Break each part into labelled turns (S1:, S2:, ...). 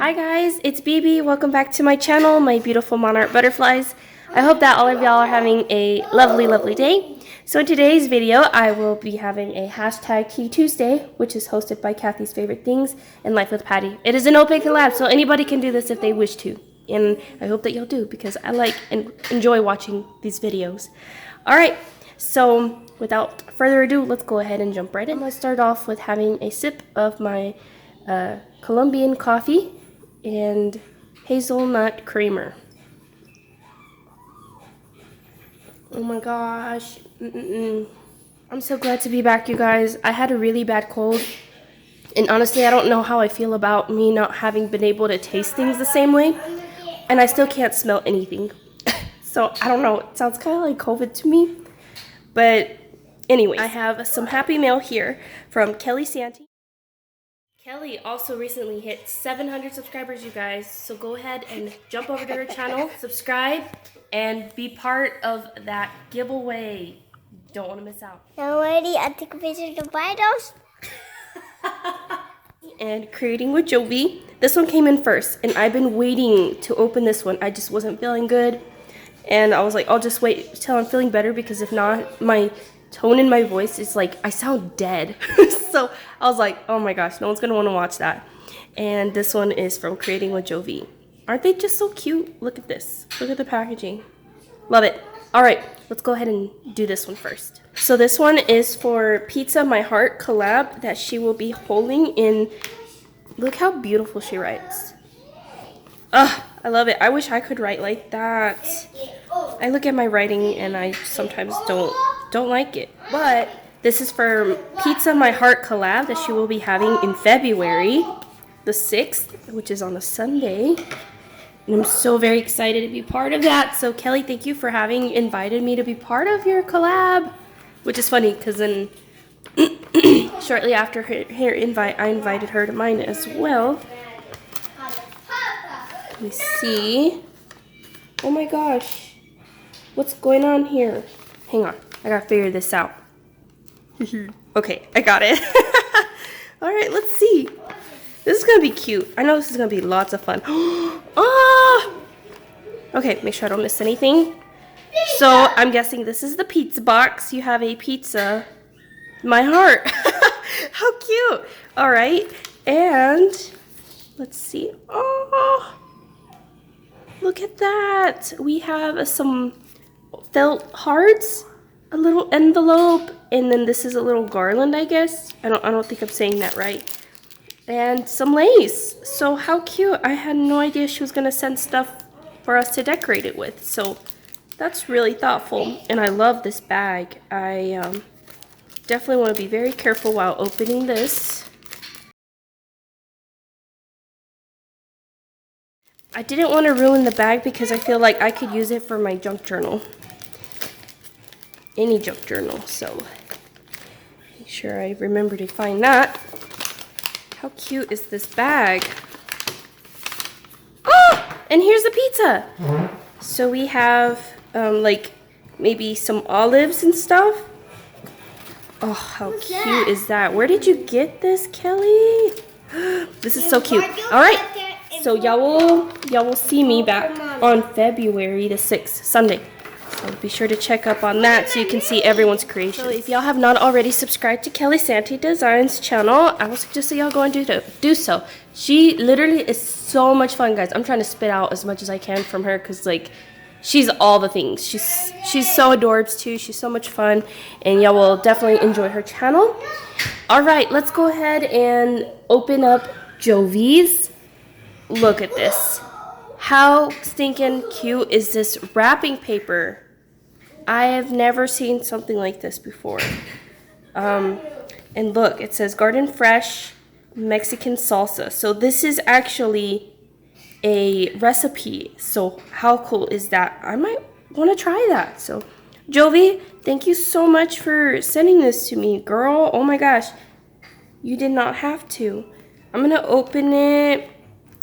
S1: Hi guys, it's BB. Welcome back to my channel, my beautiful monarch butterflies. I hope that all of y'all are having a lovely, lovely day. So in today's video, I will be having a hashtag Tea Tuesday, which is hosted by Kathy's Favorite Things and Life with Patty. It is an open collab, so anybody can do this if they wish to. And I hope that y'all do, because I like and enjoy watching these videos. Alright, so without further ado, let's go ahead and jump right in. I'm going to start off with having a sip of my Colombian coffee and hazelnut creamer. Oh my gosh. I'm so glad to be back, you guys. I had a really bad cold, and honestly I don't know how I feel about me not having been able to taste things the same way, and I still can't smell anything. So I don't know, it sounds kind of like COVID to me. But anyway, I have some happy mail here from Kelly Santi. Kelly also recently hit 700 subscribers, you guys, so go ahead and jump over to her channel, subscribe, and be part of that giveaway. Don't want to miss out.
S2: Now ready, I take a picture to buy those.
S1: And creating with Jovi. This one came in first, and I've been waiting to open this one. I just wasn't feeling good, and I was like, I'll just wait till I'm feeling better, because if not, my tone in my voice is like, I sound dead. So I was like, oh my gosh, no one's gonna want to watch that. And this one is from Creating with Jovi. Aren't they just so cute? Look at this. Look at the packaging. Love it. All right, let's go ahead and do this one first. So this one is for Pizza My Heart collab that she will be holding in. Look how beautiful she writes. Ugh, I love it. I wish I could write like that. I look at my writing and I sometimes don't like it. But this is for Pizza My Heart collab that she will be having in February the 6th, which is on a Sunday. And I'm so very excited to be part of that. So Kelly, thank you for having invited me to be part of your collab. Which is funny, because then shortly after her invite, I invited her to mine as well. Let me see. Oh my gosh. What's going on here? Hang on. I gotta figure this out. Okay, I got it. Alright, let's see. This is gonna be cute. I know this is gonna be lots of fun. Ah! Okay, make sure I don't miss anything. So I'm guessing this is the pizza box. You have a pizza. My heart. How cute. Alright. And let's see. Oh, look at that. We have some felt hearts, a little envelope, and then this is a little garland, I guess. I don't think I'm saying that right. And some lace. So how cute. I had no idea she was gonna send stuff for us to decorate it with. So that's really thoughtful, and I love this bag. I definitely want to be very careful while opening this. I didn't want to ruin the bag because I feel like I could use it for my junk journal. Any junk journal, so make sure I remember to find that. How cute is this bag? Oh, and here's the pizza. So we have like maybe some olives and stuff. Oh, how cute is that? Where did you get this, Kelly? This is so cute. All right, so y'all will see me back on February the 6th, Sunday. So be sure to check up on that so you can see everyone's creation. So if y'all have not already subscribed to Kelly Santi Designs channel, I will suggest that y'all go and do so. She literally is so much fun, guys. I'm trying to spit out as much as I can from her, because like, she's all the things. She's so adorbs too. She's so much fun, and y'all will definitely enjoy her channel. All right, let's go ahead and open up Jovi's. Look at this. How stinking cute is this wrapping paper? I have never seen something like this before. And look, it says Garden Fresh Mexican salsa. So this is actually a recipe. So how cool is that? I might want to try that. So Jovi, thank you so much for sending this to me, girl. Oh my gosh, you did not have to. I'm gonna open it.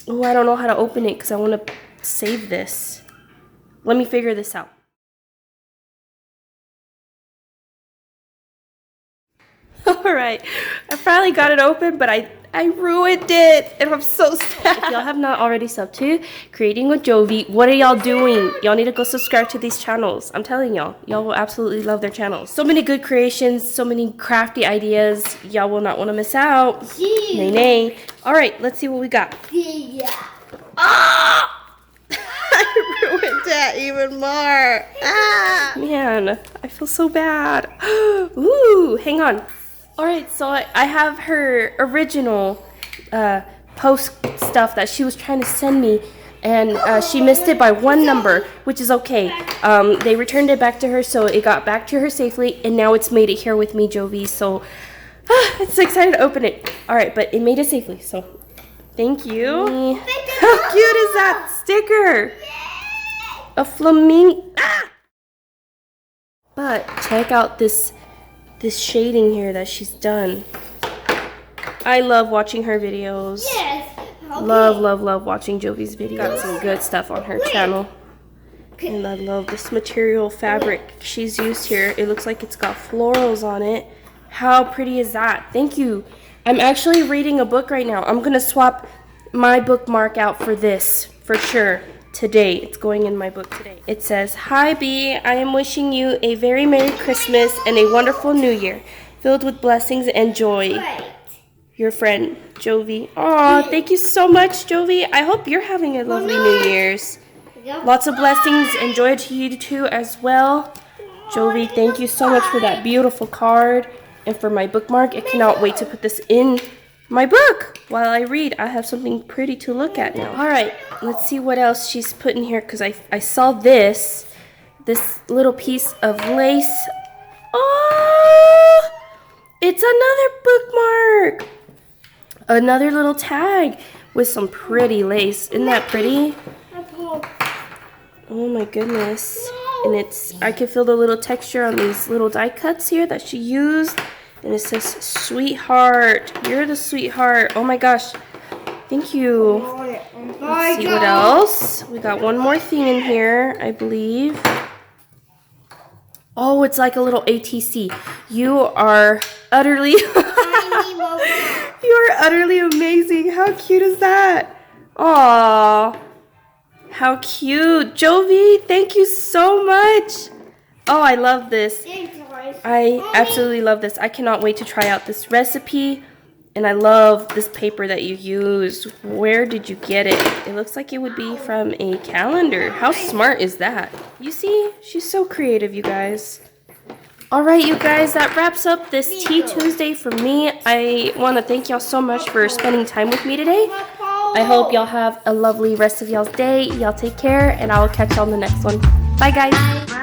S1: Oh, I don't know how to open it because I want to save this. Let me figure this out. All right, I finally got it open, but I I ruined it, and I'm so sad. If y'all have not already subbed to Creating with Jovi, what are y'all doing? Y'all need to go subscribe to these channels. I'm telling y'all, y'all will absolutely love their channels. So many good creations, so many crafty ideas. Y'all will not want to miss out. Nay, nay. All right, let's see what we got. Ah! I ruined that even more. Ah! Man, I feel so bad. Ooh, hang on. All right, so I have her original post stuff that she was trying to send me, and she missed it by one number, which is okay. They returned it back to her, so it got back to her safely, and now it's made it here with me, Jovi. So I'm so excited to open it. All right, but it made it safely, so thank you. How cute is that sticker? A flamingo. Ah! But check out this shading here that she's done. I love watching her videos.
S2: Yes. Okay.
S1: Love watching Jovi's videos. Got some good stuff on her channel. And I love this material fabric she's used here. It looks like it's got florals on it. How pretty is that? Thank you. I'm actually reading a book right now. I'm going to swap my bookmark out for this for sure. Today, it's going in my book today. It says, "Hi B, I am wishing you a very Merry Christmas and a wonderful New Year, filled with blessings and joy. Your friend, Jovi." Aw, thank you so much, Jovi. I hope you're having a lovely New Year's. Lots of blessings and joy to you too as well. Jovi, thank you so much for that beautiful card and for my bookmark. I cannot wait to put this in my book while I read. I have something pretty to look at now. All right, let's see what else she's put in here, because I saw this little piece of lace. Oh, it's another bookmark. Another little tag with some pretty lace. Isn't that pretty? Oh my goodness. And I can feel the little texture on these little die cuts here that she used. And it says, "Sweetheart, you're the sweetheart." Oh my gosh. Thank you. Let's see what else. We got one more thing in here, I believe. Oh, it's like a little ATC. You are utterly You are utterly amazing. How cute is that? Aw. How cute. Jovi, thank you so much. Oh, I love this. I absolutely love this. I cannot wait to try out this recipe. And I love this paper that you used. Where did you get it? It looks like it would be from a calendar. How smart is that? You see? She's so creative, you guys. Alright, you guys, that wraps up this Tea Tuesday for me. I want to thank y'all so much for spending time with me today. I hope y'all have a lovely rest of y'all's day. Y'all take care, and I'll catch y'all on the next one. Bye, guys.